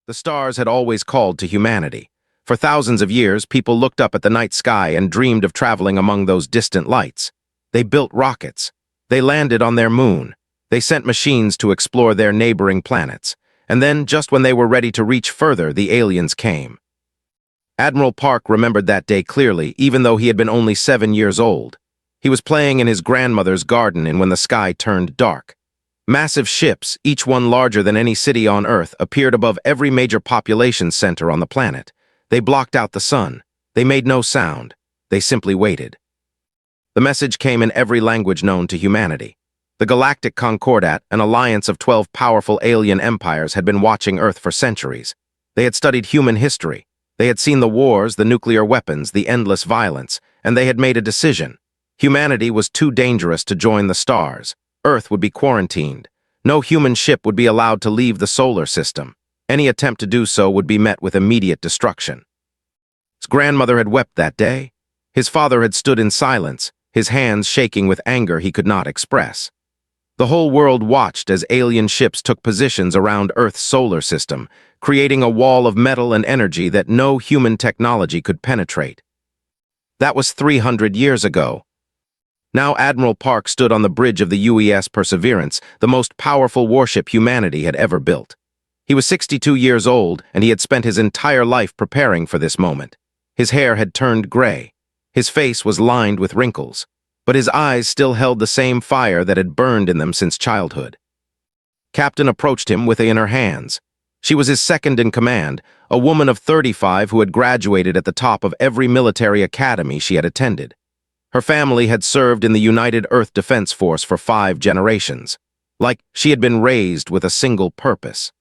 The stars had always called to humanity. For thousands of years, people looked up at the night sky and dreamed of traveling among those distant lights. They built rockets. They landed on their moon. They sent machines to explore their neighboring planets. And then, just when they were ready to reach further, the aliens came. Admiral Park remembered that day clearly, even though he had been only 7 years old. He was playing in his grandmother's garden and when the sky turned dark. Massive ships, each one larger than any city on Earth, appeared above every major population center on the planet. They blocked out the sun. They made no sound. They simply waited. The message came in every language known to humanity. The Galactic Concordat, an alliance of 12 powerful alien empires, had been watching Earth for centuries. They had studied human history. They had seen the wars, the nuclear weapons, the endless violence, and they had made a decision. Humanity was too dangerous to join the stars. Earth would be quarantined. No human ship would be allowed to leave the solar system. Any attempt to do so would be met with immediate destruction. His grandmother had wept that day. His father had stood in silence, his hands shaking with anger he could not express. The whole world watched as alien ships took positions around Earth's solar system, creating a wall of metal and energy that no human technology could penetrate. That was 300 years ago. Now Admiral Park stood on the bridge of the UES Perseverance, the most powerful warship humanity had ever built. He was 62 years old, and he had spent his entire life preparing for this moment. His hair had turned gray. His face was lined with wrinkles, but his eyes still held the same fire that had burned in them since childhood. Captain approached him with in her hands. She was his second in command, a woman of 35 who had graduated at the top of every military academy she had attended. Her family had served in the United Earth Defense Force for 5 generations. Like she had been raised with a single purpose.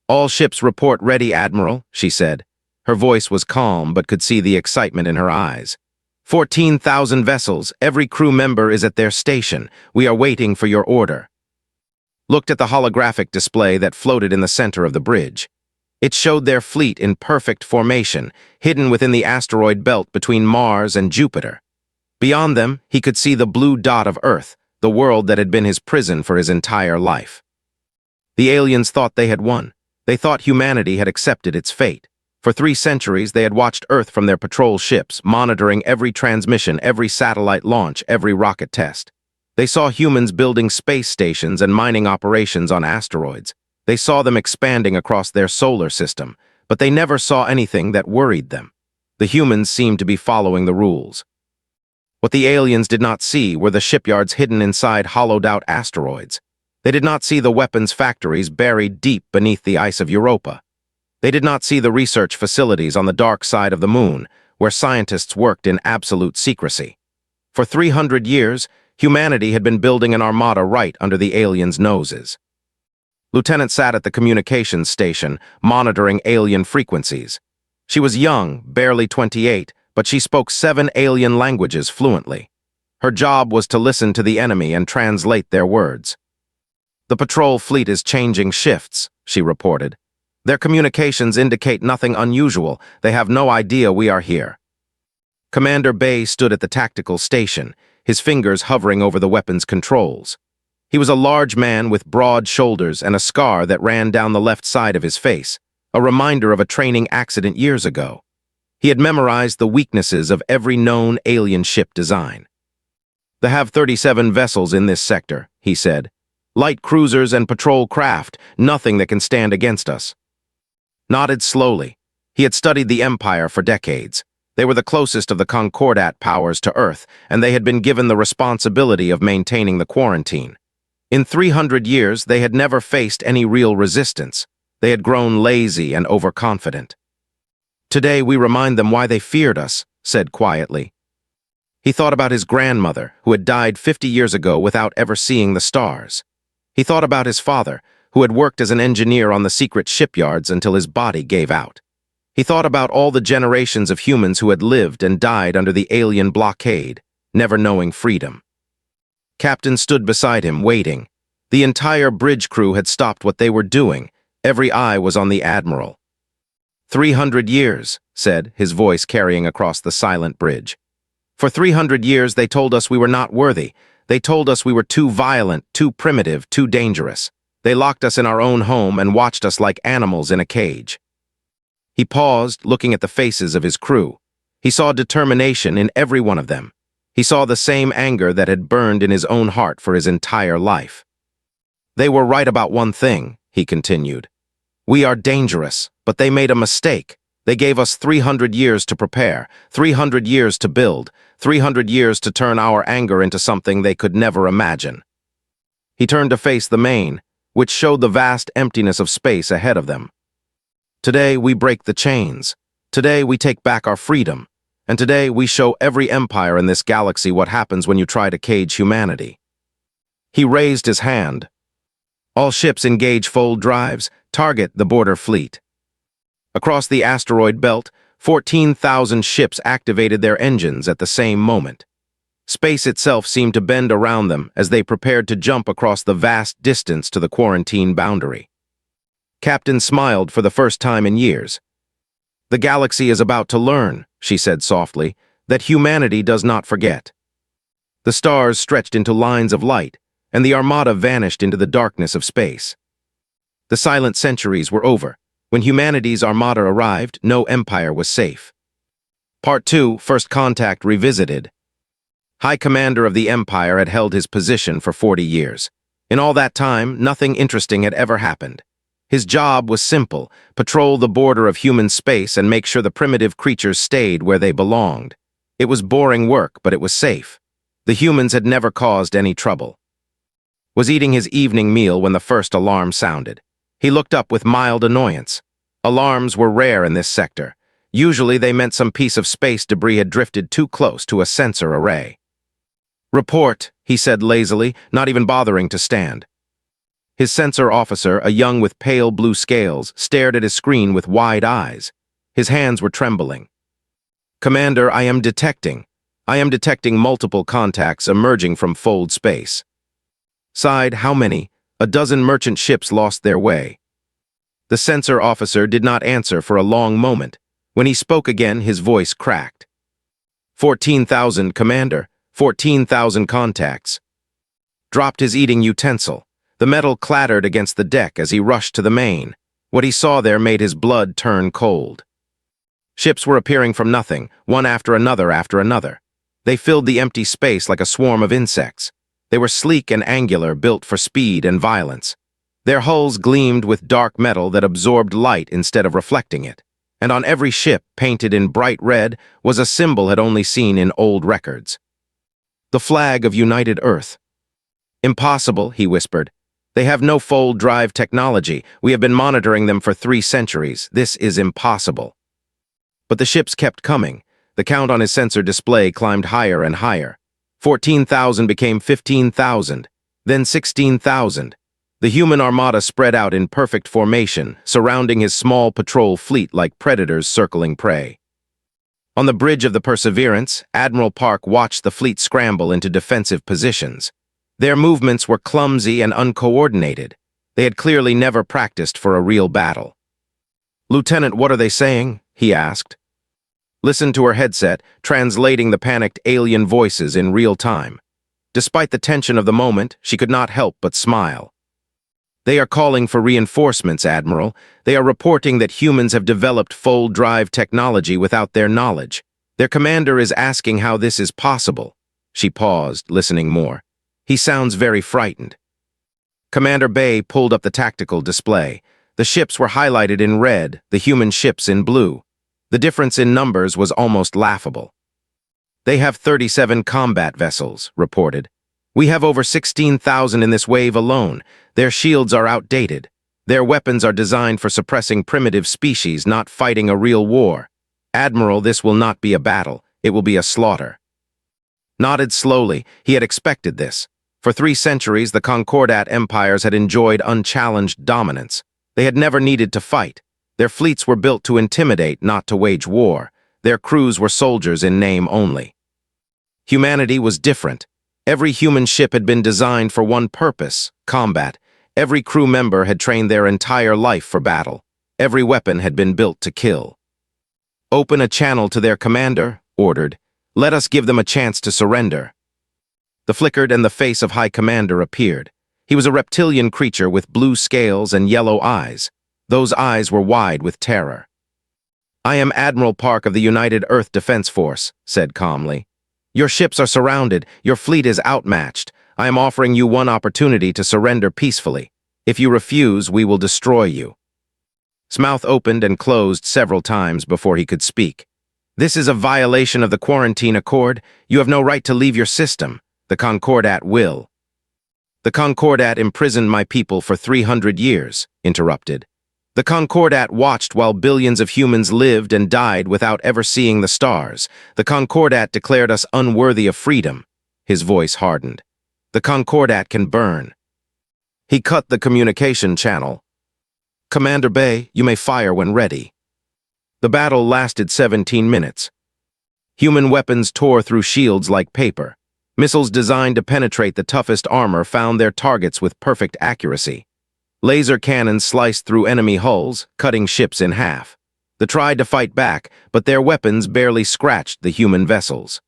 "All ships report ready, Admiral," she said. Her voice was calm but could see the excitement in her eyes. 14,000 vessels, every crew member is at their station. We are waiting for your order. Looked at the holographic display that floated in the center of the bridge. It showed their fleet in perfect formation, hidden within the asteroid belt between Mars and Jupiter. Beyond them, he could see the blue dot of Earth, the world that had been his prison for his entire life. The aliens thought they had won. They thought humanity had accepted its fate. For 3 centuries, they had watched Earth from their patrol ships, monitoring every transmission, every satellite launch, every rocket test. They saw humans building space stations and mining operations on asteroids. They saw them expanding across their solar system, but they never saw anything that worried them. The humans seemed to be following the rules. What the aliens did not see were the shipyards hidden inside hollowed-out asteroids. They did not see the weapons factories buried deep beneath the ice of Europa. They did not see the research facilities on the dark side of the moon, where scientists worked in absolute secrecy. For 300 years, humanity had been building an armada right under the aliens' noses. Lieutenant sat at the communications station, monitoring alien frequencies. She was young, barely 28, but she spoke 7 alien languages fluently. Her job was to listen to the enemy and translate their words. "The patrol fleet is changing shifts," she reported. "Their communications indicate nothing unusual. They have no idea we are here." Commander Bay stood at the tactical station, his fingers hovering over the weapons controls. He was a large man with broad shoulders and a scar that ran down the left side of his face, a reminder of a training accident years ago. He had memorized the weaknesses of every known alien ship design. "They have 37 vessels in this sector," he said. "Light cruisers and patrol craft, nothing that can stand against us." Nodded slowly. He had studied the Empire for decades. They were the closest of the Concordat powers to Earth, and they had been given the responsibility of maintaining the quarantine. In 300 years, they had never faced any real resistance. They had grown lazy and overconfident. "Today we remind them why they feared us," said quietly. He thought about his grandmother, who had died 50 years ago without ever seeing the stars. He thought about his father, who had worked as an engineer on the secret shipyards until his body gave out. He thought about all the generations of humans who had lived and died under the alien blockade, never knowing freedom. Captain stood beside him, waiting. The entire bridge crew had stopped what they were doing. Every eye was on the Admiral. 300 years, said, his voice carrying across the silent bridge. For 300 years they told us we were not worthy. They told us we were too violent, too primitive, too dangerous. They locked us in our own home and watched us like animals in a cage." He paused, looking at the faces of his crew. He saw determination in every one of them. He saw the same anger that had burned in his own heart for his entire life. "They were right about one thing," he continued. "We are dangerous, but they made a mistake. They gave us 300 years to prepare, 300 years to build, 300 years to turn our anger into something they could never imagine." He turned to face the main, which showed the vast emptiness of space ahead of them. "Today we break the chains. Today we take back our freedom. And today we show every empire in this galaxy what happens when you try to cage humanity." He raised his hand. "All ships engage fold drives. Target the border fleet." Across the asteroid belt, 14,000 ships activated their engines at the same moment. Space itself seemed to bend around them as they prepared to jump across the vast distance to the quarantine boundary. Captain smiled for the first time in years. "The galaxy is about to learn," she said softly, "that humanity does not forget." The stars stretched into lines of light, and the Armada vanished into the darkness of space. The silent centuries were over. When humanity's Armada arrived, no empire was safe. Part 2, First Contact Revisited. High Commander of the Empire had held his position for 40 years. In all that time, nothing interesting had ever happened. His job was simple: patrol the border of human space and make sure the primitive creatures stayed where they belonged. It was boring work, but it was safe. The humans had never caused any trouble. Was eating his evening meal when the first alarm sounded. He looked up with mild annoyance. Alarms were rare in this sector. Usually they meant some piece of space debris had drifted too close to a sensor array. "Report," he said lazily, not even bothering to stand. His sensor officer, a young with pale blue scales, stared at his screen with wide eyes. His hands were trembling. "Commander, I am detecting multiple contacts emerging from fold space." Sighed, "How many?" "A dozen merchant ships lost their way." The sensor officer did not answer for a long moment. When he spoke again, his voice cracked. 14,000, Commander. 14,000 contacts." Dropped his eating utensil. The metal clattered against the deck as he rushed to the main. What he saw there made his blood turn cold. Ships were appearing from nothing, one after another after another. They filled the empty space like a swarm of insects. They were sleek and angular, built for speed and violence. Their hulls gleamed with dark metal that absorbed light instead of reflecting it. And on every ship, painted in bright red, was a symbol had only seen in old records. The flag of United Earth. "Impossible," he whispered. "They have no fold drive technology. We have been monitoring them for 3 centuries. This is impossible." But the ships kept coming. The count on his sensor display climbed higher and higher. 14,000 became 15,000, then 16,000. The human armada spread out in perfect formation, surrounding his small patrol fleet like predators circling prey. On the bridge of the Perseverance, Admiral Park watched the fleet scramble into defensive positions. Their movements were clumsy and uncoordinated. They had clearly never practiced for a real battle. "Lieutenant, what are they saying?" he asked. Listened to her headset, translating the panicked alien voices in real time. Despite the tension of the moment, she could not help but smile. "They are calling for reinforcements, Admiral. They are reporting that humans have developed fold drive technology without their knowledge. Their commander is asking how this is possible." She paused, listening more. "He sounds very frightened." Commander Bay pulled up the tactical display. The ships were highlighted in red, the human ships in blue. The difference in numbers was almost laughable. "They have 37 combat vessels," reported. "We have over 16,000 in this wave alone. Their shields are outdated. Their weapons are designed for suppressing primitive species, not fighting a real war. Admiral, this will not be a battle. It will be a slaughter." Nodded slowly. He had expected this. For 3 centuries, the Concordat empires had enjoyed unchallenged dominance. They had never needed to fight. Their fleets were built to intimidate, not to wage war. Their crews were soldiers in name only. Humanity was different. Every human ship had been designed for one purpose: combat. Every crew member had trained their entire life for battle. Every weapon had been built to kill. "Open a channel to their commander," ordered. "Let us give them a chance to surrender." The flickered and the face of High Commander appeared. He was a reptilian creature with blue scales and yellow eyes. Those eyes were wide with terror. "I am Admiral Park of the United Earth Defense Force," said calmly. "Your ships are surrounded. Your fleet is outmatched. I am offering you one opportunity to surrender peacefully. If you refuse, we will destroy you." His mouth opened and closed several times before he could speak. "This is a violation of the Quarantine Accord. You have no right to leave your system. The Concordat will." "The Concordat imprisoned my people for 300 years, interrupted. "The Concordat watched while billions of humans lived and died without ever seeing the stars. The Concordat declared us unworthy of freedom." His voice hardened. "The Concordat can burn." He cut the communication channel. "Commander Bay, you may fire when ready." The battle lasted 17 minutes. Human weapons tore through shields like paper. Missiles designed to penetrate the toughest armor found their targets with perfect accuracy. Laser cannons sliced through enemy hulls, cutting ships in half. They tried to fight back, but their weapons barely scratched the human vessels.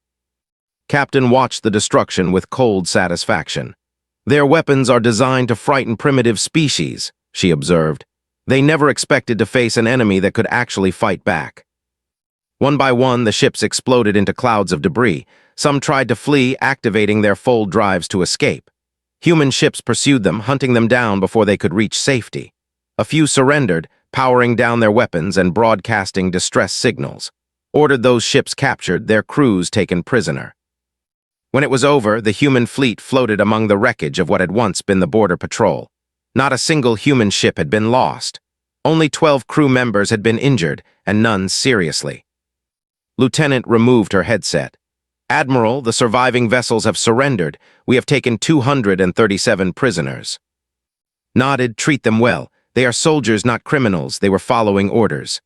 Captain watched the destruction with cold satisfaction. "Their weapons are designed to frighten primitive species," she observed. "They never expected to face an enemy that could actually fight back." One by one, the ships exploded into clouds of debris. Some tried to flee, activating their fold drives to escape. Human ships pursued them, hunting them down before they could reach safety. A few surrendered, powering down their weapons and broadcasting distress signals. Ordered those ships captured, their crews taken prisoner. When it was over, the human fleet floated among the wreckage of what had once been the border patrol. Not a single human ship had been lost. Only 12 crew members had been injured, and none seriously. Lieutenant removed her headset. "Admiral, the surviving vessels have surrendered. We have taken 237 prisoners." Nodded. "Treat them well. They are soldiers, not criminals. They were following orders."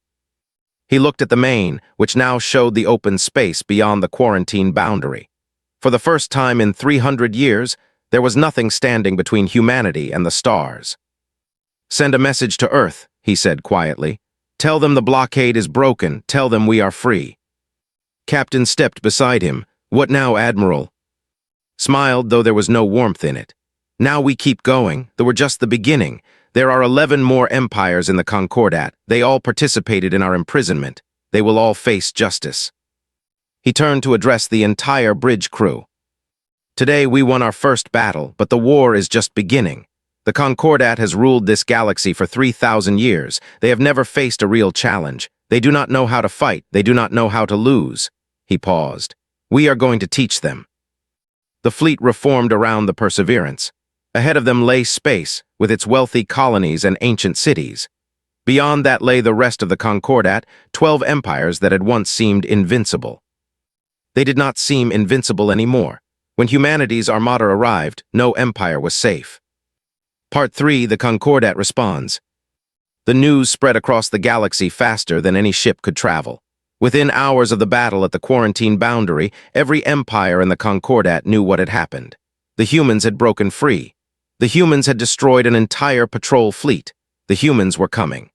He looked at the main, which now showed the open space beyond the quarantine boundary. For the first time in 300 years, there was nothing standing between humanity and the stars. "Send a message to Earth," he said quietly. "Tell them the blockade is broken. Tell them we are free." Captain stepped beside him. "What now, Admiral?" Smiled, though there was no warmth in it. "Now we keep going. They were just the beginning. There are 11 more empires in the Concordat. They all participated in our imprisonment. They will all face justice." He turned to address the entire bridge crew. "Today we won our first battle, but the war is just beginning. The Concordat has ruled this galaxy for 3,000 years. They have never faced a real challenge. They do not know how to fight. They do not know how to lose." He paused. "We are going to teach them." The fleet reformed around the Perseverance. Ahead of them lay space, with its wealthy colonies and ancient cities. Beyond that lay the rest of the Concordat, 12 empires that had once seemed invincible. They did not seem invincible anymore. When humanity's Armada arrived, no empire was safe. Part 3, the Concordat responds. The news spread across the galaxy faster than any ship could travel. Within hours of the battle at the quarantine boundary, every empire in the Concordat knew what had happened. The humans had broken free. The humans had destroyed an entire patrol fleet. The humans were coming.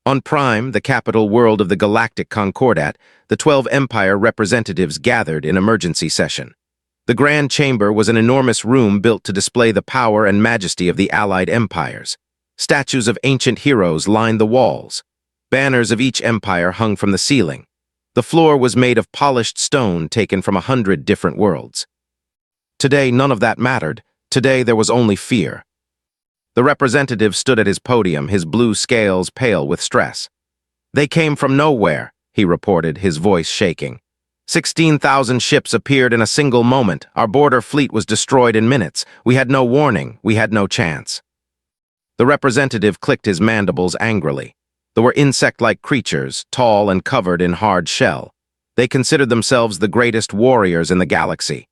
On Prime, the capital world of the Galactic Concordat, the 12 Empire representatives gathered in emergency session. The Grand Chamber was an enormous room built to display the power and majesty of the Allied empires. Statues of ancient heroes lined the walls. Banners of each empire hung from the ceiling. The floor was made of polished stone taken from 100 different worlds. Today, none of that mattered. Today, there was only fear. The representative stood at his podium, his blue scales pale with stress. "They came from nowhere," he reported, his voice shaking. 16,000 ships appeared in a single moment. Our border fleet was destroyed in minutes. We had no warning. We had no chance. The representative clicked his mandibles angrily. They were insect-like creatures, tall and covered in hard shell. They considered themselves the greatest warriors in the galaxy.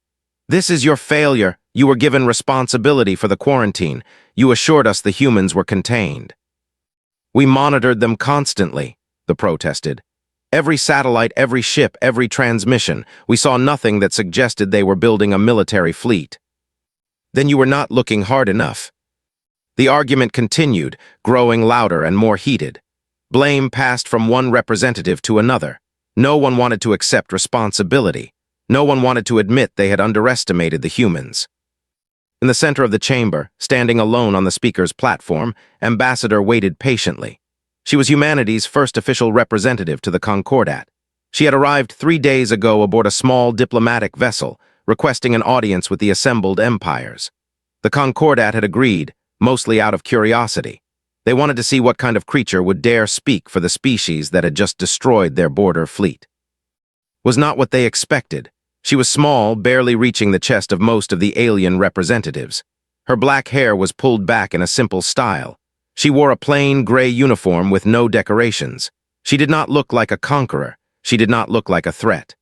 "This is your failure. You were given responsibility for the quarantine. You assured us the humans were contained." "We monitored them constantly," they protested. "Every satellite, every ship, every transmission. We saw nothing that suggested they were building a military fleet." "Then you were not looking hard enough." The argument continued, growing louder and more heated. Blame passed from one representative to another. No one wanted to accept responsibility. No one wanted to admit they had underestimated the humans. In the center of the chamber, standing alone on the speaker's platform, Ambassador waited patiently. She was humanity's first official representative to the Concordat. She had arrived 3 days ago aboard a small diplomatic vessel, requesting an audience with the assembled empires. The Concordat had agreed, mostly out of curiosity. They wanted to see what kind of creature would dare speak for the species that had just destroyed their border fleet. Was not what they expected. She was small, barely reaching the chest of most of the alien representatives. Her black hair was pulled back in a simple style. She wore a plain gray uniform with no decorations. She did not look like a conqueror. She did not look like a threat.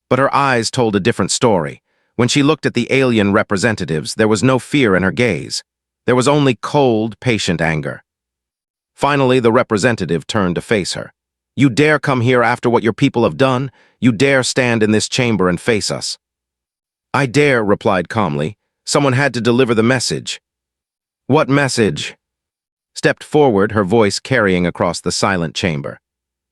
But her eyes told a different story. When she looked at the alien representatives, there was no fear in her gaze. There was only cold, patient anger. Finally, the representative turned to face her. "You dare come here after what your people have done? You dare stand in this chamber and face us?" "I dare," replied calmly. "Someone had to deliver the message." "What message?" Stepped forward, her voice carrying across the silent chamber.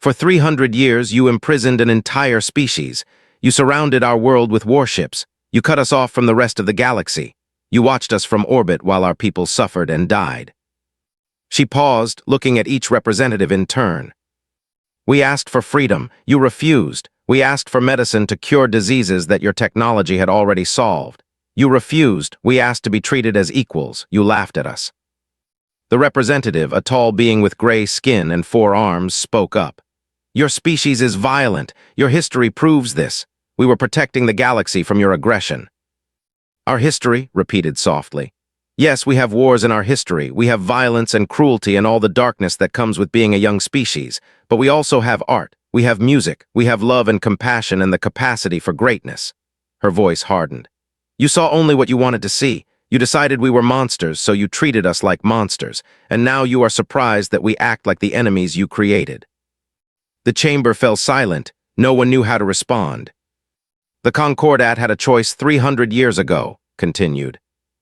"For 300 years, you imprisoned an entire species. You surrounded our world with warships. You cut us off from the rest of the galaxy. You watched us from orbit while our people suffered and died." She paused, looking at each representative in turn. "We asked for freedom. You refused. We asked for medicine to cure diseases that your technology had already solved. You refused. We asked to be treated as equals. You laughed at us." The representative, a tall being with gray skin and 4 arms, spoke up. "Your species is violent. Your history proves this. We were protecting the galaxy from your aggression." "Our history," repeated softly. "Yes, we have wars in our history. We have violence and cruelty and all the darkness that comes with being a young species. But we also have art. We have music. We have love and compassion and the capacity for greatness." Her voice hardened. "You saw only what you wanted to see. You decided we were monsters, so you treated us like monsters. And now you are surprised that we act like the enemies you created." The chamber fell silent. No one knew how to respond. "The Concordat had a choice 300 years ago," continued.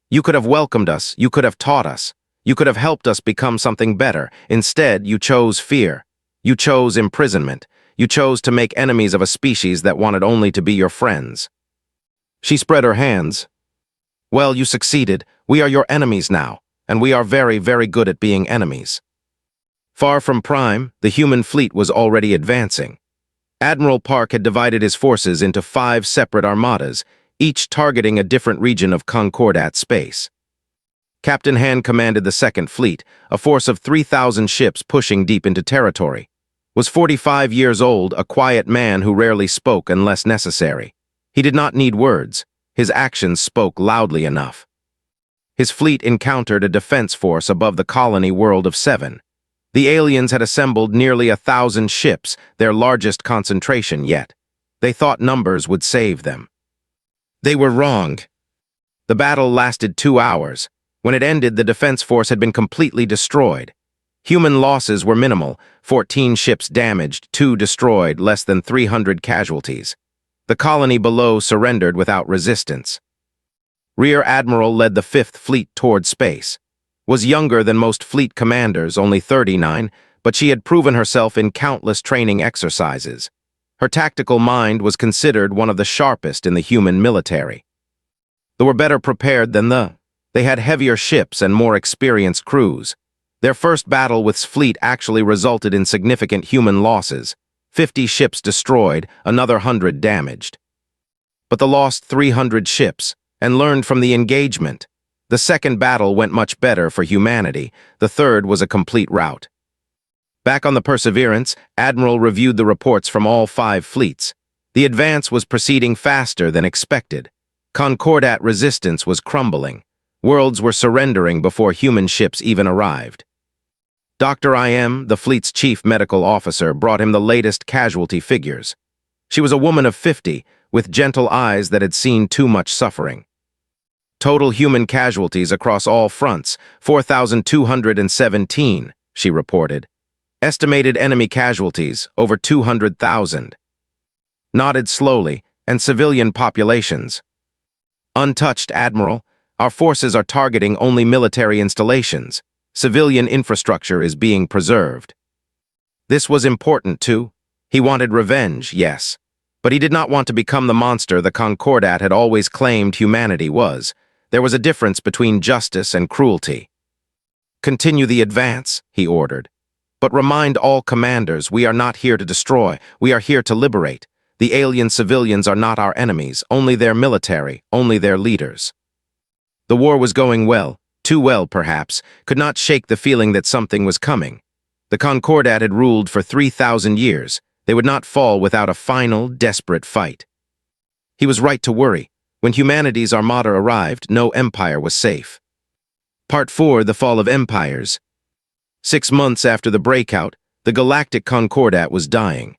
"You could have welcomed us. You could have taught us. You could have helped us become something better. Instead, you chose fear. You chose imprisonment. You chose to make enemies of a species that wanted only to be your friends." She spread her hands. "Well, you succeeded. We are your enemies now, and we are very, very good at being enemies." Far from Prime, the human fleet was already advancing. Admiral Park had divided his forces into 5 separate armadas, each targeting a different region of Concordat space. Captain Hand commanded the Second Fleet, a force of 3,000 ships pushing deep into territory. Was 45 years old, a quiet man who rarely spoke unless necessary. He did not need words. His actions spoke loudly enough. His fleet encountered a defense force above the colony world of 7. The aliens had assembled nearly 1,000 ships, their largest concentration yet. They thought numbers would save them. They were wrong. The battle lasted 2 hours. When it ended, the defense force had been completely destroyed. Human losses were minimal, 14 ships damaged, 2 destroyed, less than 300 casualties. The colony below surrendered without resistance. Rear Admiral led the 5th Fleet toward space. Was younger than most fleet commanders, only 39, but she had proven herself in countless training exercises. Her tactical mind was considered one of the sharpest in the human military. They were better prepared than they had heavier ships and more experienced crews. Their first battle with fleet actually resulted in significant human losses. 50 ships destroyed, another 100 damaged. But they lost 300 ships and learned from the engagement. The second battle went much better for humanity. The third was a complete rout. Back on the Perseverance, Admiral reviewed the reports from all 5 fleets. The advance was proceeding faster than expected. Concordat resistance was crumbling. Worlds were surrendering before human ships even arrived. Dr. IM, the fleet's chief medical officer, brought him the latest casualty figures. She was a woman of 50, with gentle eyes that had seen too much suffering. Total human casualties across all fronts, 4,217, she reported. Estimated enemy casualties, over 200,000. Nodded slowly, and civilian populations. Untouched, Admiral. Our forces are targeting only military installations. Civilian infrastructure is being preserved. This was important, too. He wanted revenge, yes. But he did not want to become the monster the Concordat had always claimed humanity was. There was a difference between justice and cruelty. "Continue the advance," he ordered. "But remind all commanders, we are not here to destroy, we are here to liberate. The alien civilians are not our enemies, only their military, only their leaders." The war was going well, too well perhaps, could not shake the feeling that something was coming. The Concordat had ruled for 3,000 years. They would not fall without a final, desperate fight. He was right to worry. When humanity's Armada arrived, no empire was safe. Part 4, The Fall of Empires. 6 months after the breakout, the Galactic Concordat was dying.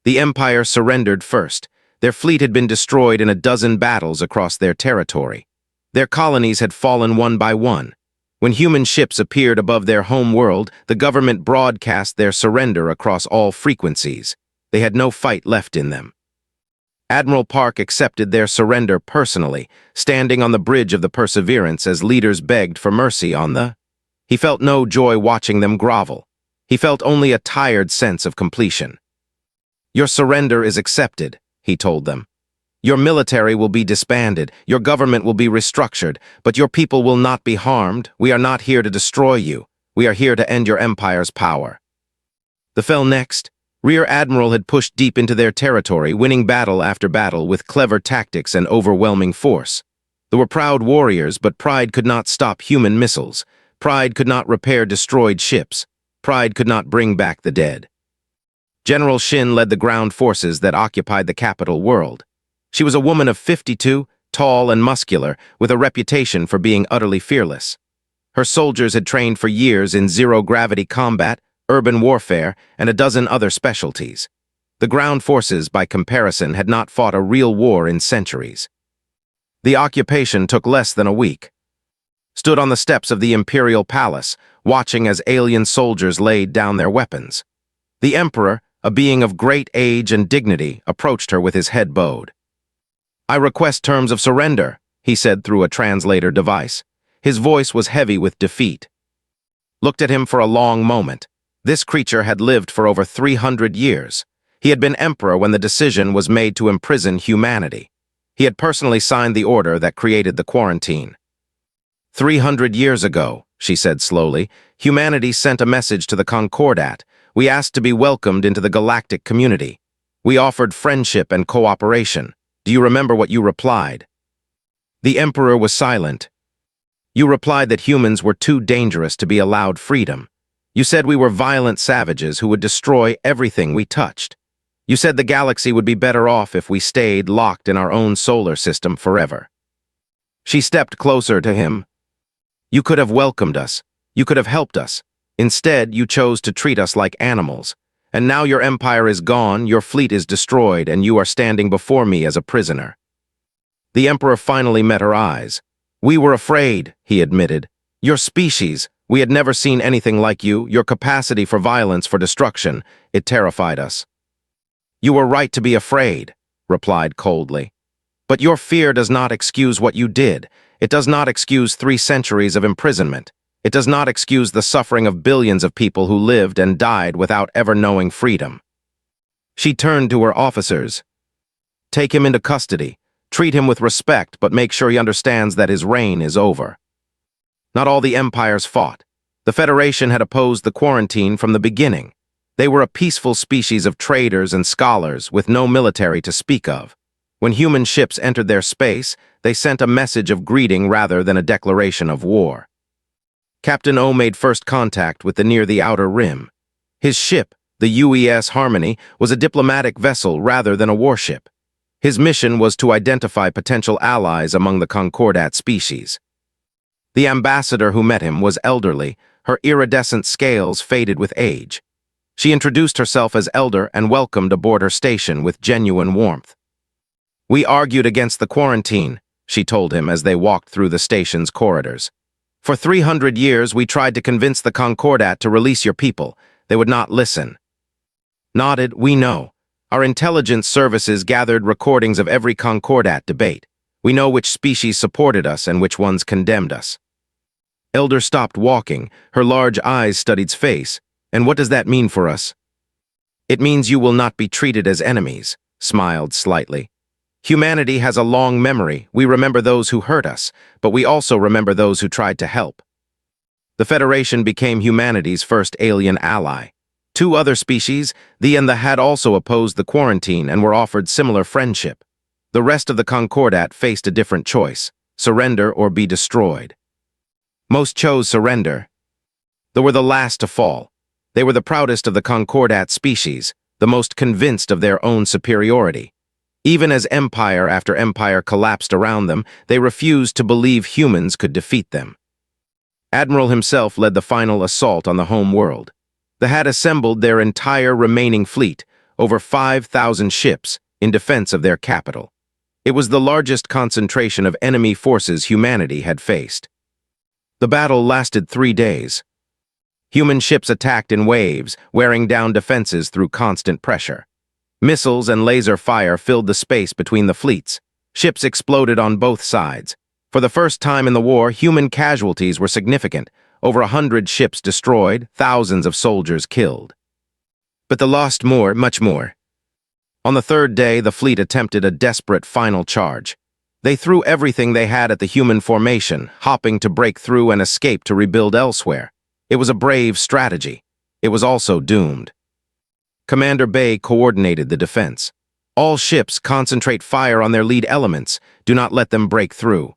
The Empire surrendered first. Their fleet had been destroyed in a dozen battles across their territory. Their colonies had fallen one by one. When human ships appeared above their home world, the government broadcast their surrender across all frequencies. They had no fight left in them. Admiral Park accepted their surrender personally, standing on the bridge of the Perseverance as leaders begged for mercy on the... He felt no joy watching them grovel. He felt only a tired sense of completion. "Your surrender is accepted," he told them. "Your military will be disbanded, your government will be restructured, but your people will not be harmed. We are not here to destroy you. We are here to end your empire's power." The fell next. Rear Admiral had pushed deep into their territory, winning battle after battle with clever tactics and overwhelming force. They were proud warriors, but pride could not stop human missiles. Pride could not repair destroyed ships. Pride could not bring back the dead. General Shin led the ground forces that occupied the capital world. She was a woman of 52, tall and muscular, with a reputation for being utterly fearless. Her soldiers had trained for years in zero-gravity combat, urban warfare, and a dozen other specialties. The ground forces, by comparison, had not fought a real war in centuries. The occupation took less than a week. Stood on the steps of the Imperial Palace, watching as alien soldiers laid down their weapons. The Emperor, a being of great age and dignity, approached her with his head bowed. "I request terms of surrender," he said through a translator device. His voice was heavy with defeat. Looked at him for a long moment. This creature had lived for over 300 years. He had been emperor when the decision was made to imprison humanity. He had personally signed the order that created the quarantine. 300 years ago, she said slowly, humanity sent a message to the Concordat. We asked to be welcomed into the galactic community. We offered friendship and cooperation. Do you remember what you replied?" The Emperor was silent. "You replied that humans were too dangerous to be allowed freedom. You said we were violent savages who would destroy everything we touched. You said the galaxy would be better off if we stayed locked in our own solar system forever." She stepped closer to him. "You could have welcomed us. You could have helped us. Instead, you chose to treat us like animals. And now your empire is gone, your fleet is destroyed, and you are standing before me as a prisoner." The Emperor finally met her eyes. "We were afraid," he admitted. "Your species, we had never seen anything like you, your capacity for violence, for destruction, it terrified us." "You were right to be afraid," replied coldly. "But your fear does not excuse what you did. It does not excuse 3 centuries of imprisonment. It does not excuse the suffering of billions of people who lived and died without ever knowing freedom." She turned to her officers. "Take him into custody. Treat him with respect, but make sure he understands that his reign is over." Not all the empires fought. The Federation had opposed the quarantine from the beginning. They were a peaceful species of traders and scholars with no military to speak of. When human ships entered their space, they sent a message of greeting rather than a declaration of war. Captain O made first contact with the near the outer rim. His ship, the UES Harmony, was a diplomatic vessel rather than a warship. His mission was to identify potential allies among the Concordat species. The ambassador who met him was elderly, her iridescent scales faded with age. She introduced herself as elder and welcomed aboard her station with genuine warmth. "We argued against the quarantine," she told him as they walked through the station's corridors. "For 300 years, we tried to convince the Concordat to release your people. They would not listen." Nodded, "We know. Our intelligence services gathered recordings of every Concordat debate. We know which species supported us and which ones condemned us." Elder stopped walking. Her large eyes studied his face. "And what does that mean for us?" "It means you will not be treated as enemies," smiled slightly. Humanity has a long memory. We remember those who hurt us, but we also remember those who tried to help. The Federation became humanity's first alien ally. Two other species, the and the had also opposed the quarantine and were offered similar friendship. The rest of the Concordat faced a different choice: surrender or be destroyed. Most chose surrender. They were the last to fall. They were the proudest of the Concordat species, the most convinced of their own superiority. Even as empire after empire collapsed around them, they refused to believe humans could defeat them. Admiral himself led the final assault on the home world. They had assembled their entire remaining fleet, over 5,000 ships, in defense of their capital. It was the largest concentration of enemy forces humanity had faced. The battle lasted 3 days. Human ships attacked in waves, wearing down defenses through constant pressure. Missiles and laser fire filled the space between the fleets. Ships exploded on both sides. For the first time in the war, human casualties were significant. Over 100 ships destroyed, thousands of soldiers killed. But they lost more, much more. On the third day, the fleet attempted a desperate final charge. They threw everything they had at the human formation, hoping to break through and escape to rebuild elsewhere. It was a brave strategy. It was also doomed. Commander Bay coordinated the defense. All ships concentrate fire on their lead elements. Do not let them break through.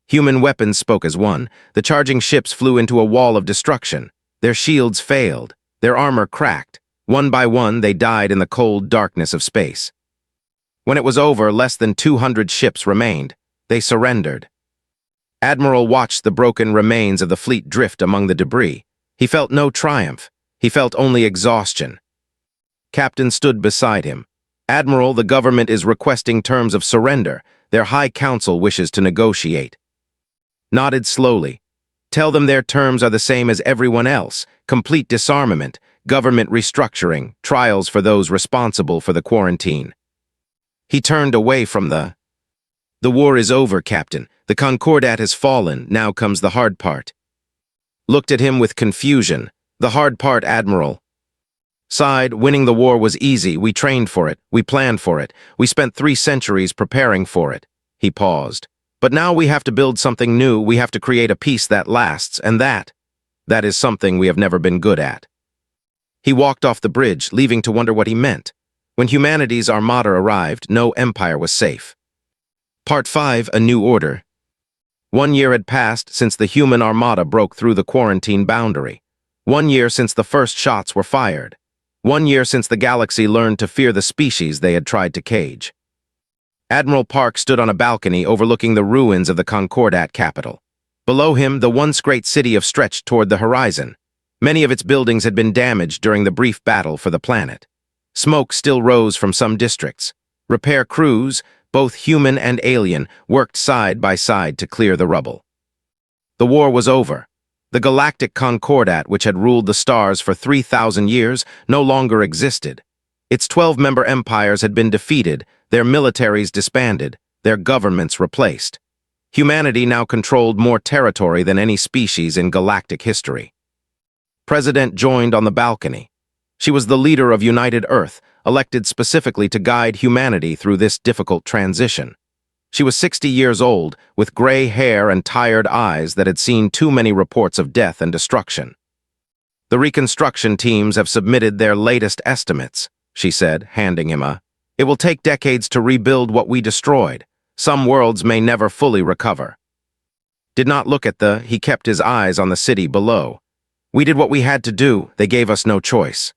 Human weapons spoke as one. The charging ships flew into a wall of destruction. Their shields failed. Their armor cracked. One by one, they died in the cold darkness of space. When it was over, less than 200 ships remained. They surrendered. Admiral watched the broken remains of the fleet drift among the debris. He felt no triumph. He felt only exhaustion. Captain stood beside him. Admiral, the government is requesting terms of surrender. Their High Council wishes to negotiate. Nodded slowly. Tell them their terms are the same as everyone else: complete disarmament, government restructuring, trials for those responsible for the quarantine. He turned away from the war is over, Captain. The Concordat has fallen. Now comes the hard part. Looked at him with confusion. The hard part, Admiral. Sighed. Winning the war was easy. We trained for it. We planned for it. We spent 3 centuries preparing for it. He paused. But now we have to build something new. We have to create a peace that lasts, and that is something we have never been good at. He walked off the bridge, leaving to wonder what he meant. When humanity's Armada arrived, no empire was safe. Part 5, A New Order. 1 year had passed since the human Armada broke through the quarantine boundary. 1 year since the first shots were fired. 1 year since the galaxy learned to fear the species they had tried to cage. Admiral Park stood on a balcony overlooking the ruins of the Concordat capital. Below him, the once great city stretched toward the horizon. Many of its buildings had been damaged during the brief battle for the planet. Smoke still rose from some districts. Repair crews, both human and alien, worked side by side to clear the rubble. The war was over. The Galactic Concordat, which had ruled the stars for 3,000 years, no longer existed. Its 12-member empires had been defeated, their militaries disbanded, their governments replaced. Humanity now controlled more territory than any species in galactic history. President joined on the balcony. She was the leader of United Earth, elected specifically to guide humanity through this difficult transition. She was 60 years old, with gray hair and tired eyes that had seen too many reports of death and destruction. The reconstruction teams have submitted their latest estimates, she said, handing him a. It will take decades to rebuild what we destroyed. Some worlds may never fully recover. Did not look at he kept his eyes on the city below. We did what we had to do. They gave us no choice.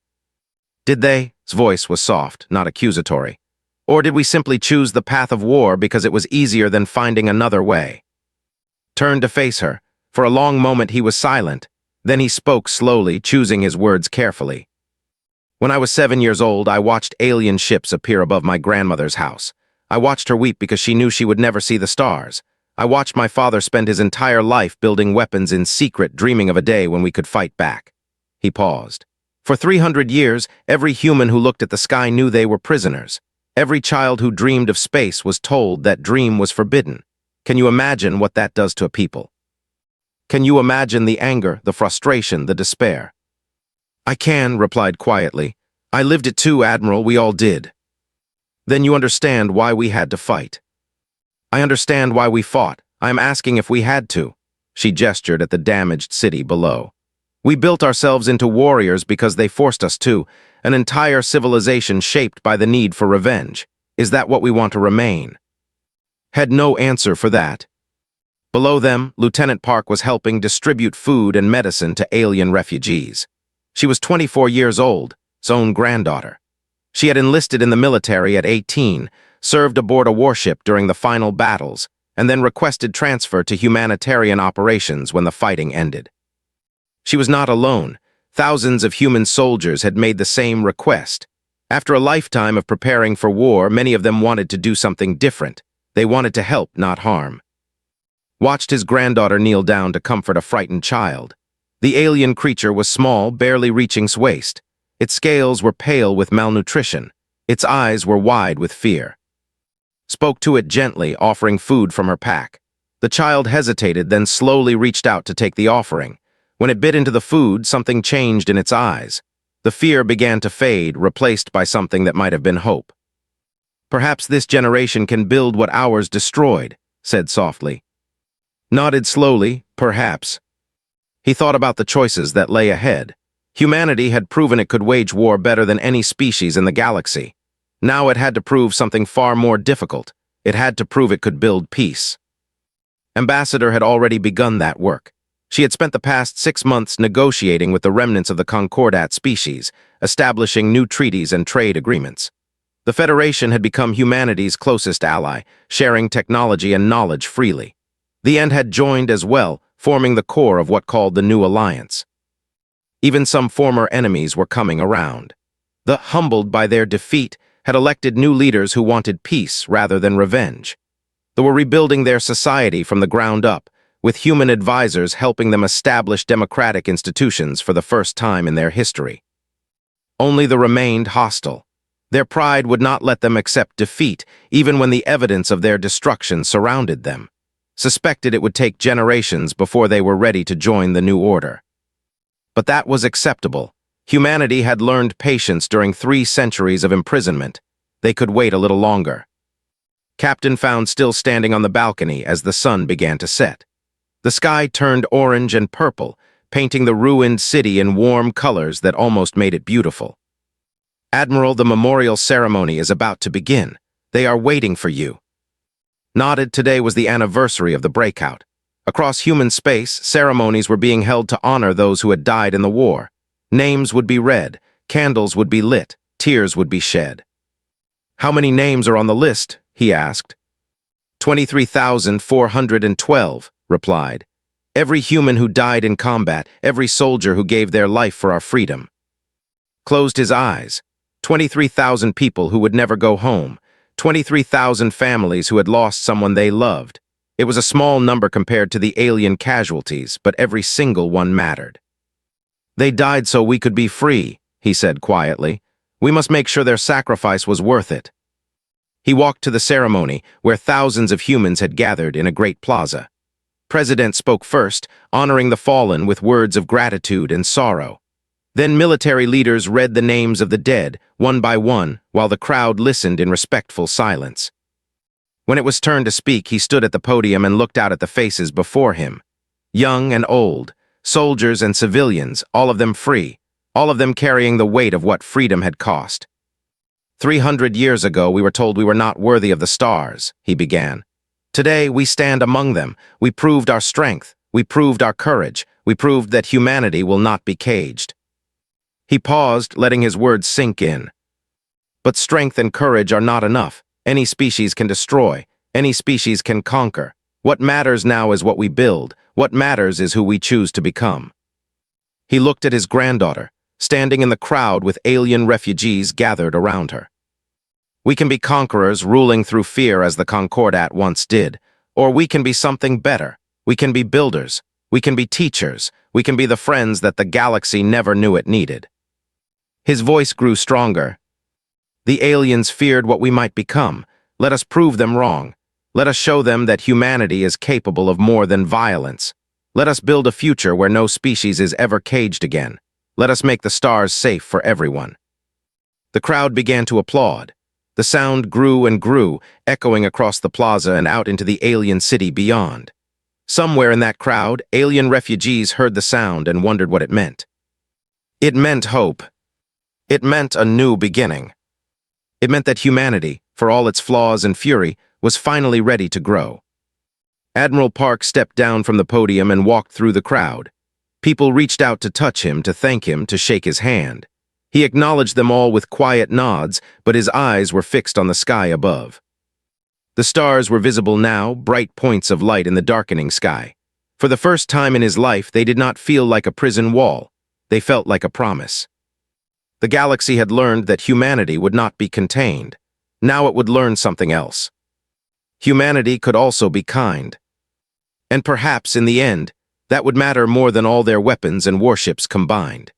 Did they? His voice was soft, not accusatory. Or did we simply choose the path of war because it was easier than finding another way? Turned to face her. For a long moment he was silent. Then he spoke slowly, choosing his words carefully. When I was 7 years old, I watched alien ships appear above my grandmother's house. I watched her weep because she knew she would never see the stars. I watched my father spend his entire life building weapons in secret, dreaming of a day when we could fight back. He paused. For 300 years, every human who looked at the sky knew they were prisoners. Every child who dreamed of space was told that dream was forbidden. Can you imagine what that does to a people? Can you imagine the anger, the frustration, the despair? I can, replied quietly. I lived it too, Admiral, we all did. Then you understand why we had to fight. I understand why we fought. I am asking if we had to. She gestured at the damaged city below. We built ourselves into warriors because they forced us to, an entire civilization shaped by the need for revenge. Is that what we want to remain? Had no answer for that. Below them, Lieutenant Park was helping distribute food and medicine to alien refugees. She was 24 years old, his own granddaughter. She had enlisted in the military at 18, served aboard a warship during the final battles, and then requested transfer to humanitarian operations when the fighting ended. She was not alone. Thousands of human soldiers had made the same request. After a lifetime of preparing for war, many of them wanted to do something different. They wanted to help, not harm. Watched his granddaughter kneel down to comfort a frightened child. The alien creature was small, barely reaching his waist. Its scales were pale with malnutrition. Its eyes were wide with fear. Spoke to it gently, offering food from her pack. The child hesitated, then slowly reached out to take the offering. When it bit into the food, something changed in its eyes. The fear began to fade, replaced by something that might have been hope. Perhaps this generation can build what ours destroyed, said softly. Nodded slowly, perhaps. He thought about the choices that lay ahead. Humanity had proven it could wage war better than any species in the galaxy. Now it had to prove something far more difficult. It had to prove it could build peace. Ambassador had already begun that work. She had spent the past 6 months negotiating with the remnants of the Concordat species, establishing new treaties and trade agreements. The Federation had become humanity's closest ally, sharing technology and knowledge freely. The End had joined as well, forming the core of what called the New Alliance. Even some former enemies were coming around. The humbled by their defeat had elected new leaders who wanted peace rather than revenge. They were rebuilding their society from the ground up, with human advisors helping them establish democratic institutions for the first time in their history. Only the remained hostile. Their pride would not let them accept defeat, even when the evidence of their destruction surrounded them. Suspected it would take generations before they were ready to join the new order. But that was acceptable. Humanity had learned patience during 3 centuries of imprisonment. They could wait a little longer. Captain found still standing on the balcony as the sun began to set. The sky turned orange and purple, painting the ruined city in warm colors that almost made it beautiful. Admiral, the memorial ceremony is about to begin. They are waiting for you. Nodded. Today was the anniversary of the breakout. Across human space, ceremonies were being held to honor those who had died in the war. Names would be read, candles would be lit, tears would be shed. How many names are on the list? He asked. 23,412, replied. Every human who died in combat, every soldier who gave their life for our freedom. Closed his eyes. 23,000 people who would never go home. 23,000 families who had lost someone they loved. It was a small number compared to the alien casualties, but every single one mattered. They died so we could be free, he said quietly. We must make sure their sacrifice was worth it. He walked to the ceremony, where thousands of humans had gathered in a great plaza. President spoke first, honoring the fallen with words of gratitude and sorrow. Then military leaders read the names of the dead, one by one, while the crowd listened in respectful silence. When it was turn to speak, he stood at the podium and looked out at the faces before him. Young and old, soldiers and civilians, all of them free, all of them carrying the weight of what freedom had cost. 300 years ago, we were told we were not worthy of the stars, he began. Today, we stand among them. We proved our strength. We proved our courage. We proved that humanity will not be caged. He paused, letting his words sink in. But strength and courage are not enough. Any species can destroy. Any species can conquer. What matters now is what we build. What matters is who we choose to become. He looked at his granddaughter, standing in the crowd with alien refugees gathered around her. We can be conquerors ruling through fear as the Concordat once did, or we can be something better. We can be builders. We can be teachers. We can be the friends that the galaxy never knew it needed. His voice grew stronger. The aliens feared what we might become. Let us prove them wrong. Let us show them that humanity is capable of more than violence. Let us build a future where no species is ever caged again. Let us make the stars safe for everyone. The crowd began to applaud. The sound grew and grew, echoing across the plaza and out into the alien city beyond. Somewhere in that crowd, alien refugees heard the sound and wondered what it meant. It meant hope. It meant a new beginning. It meant that humanity, for all its flaws and fury, was finally ready to grow. Admiral Park stepped down from the podium and walked through the crowd. People reached out to touch him, to thank him, to shake his hand. He acknowledged them all with quiet nods, but his eyes were fixed on the sky above. The stars were visible now, bright points of light in the darkening sky. For the first time in his life, they did not feel like a prison wall. They felt like a promise. The galaxy had learned that humanity would not be contained. Now it would learn something else. Humanity could also be kind. And perhaps, in the end, that would matter more than all their weapons and warships combined.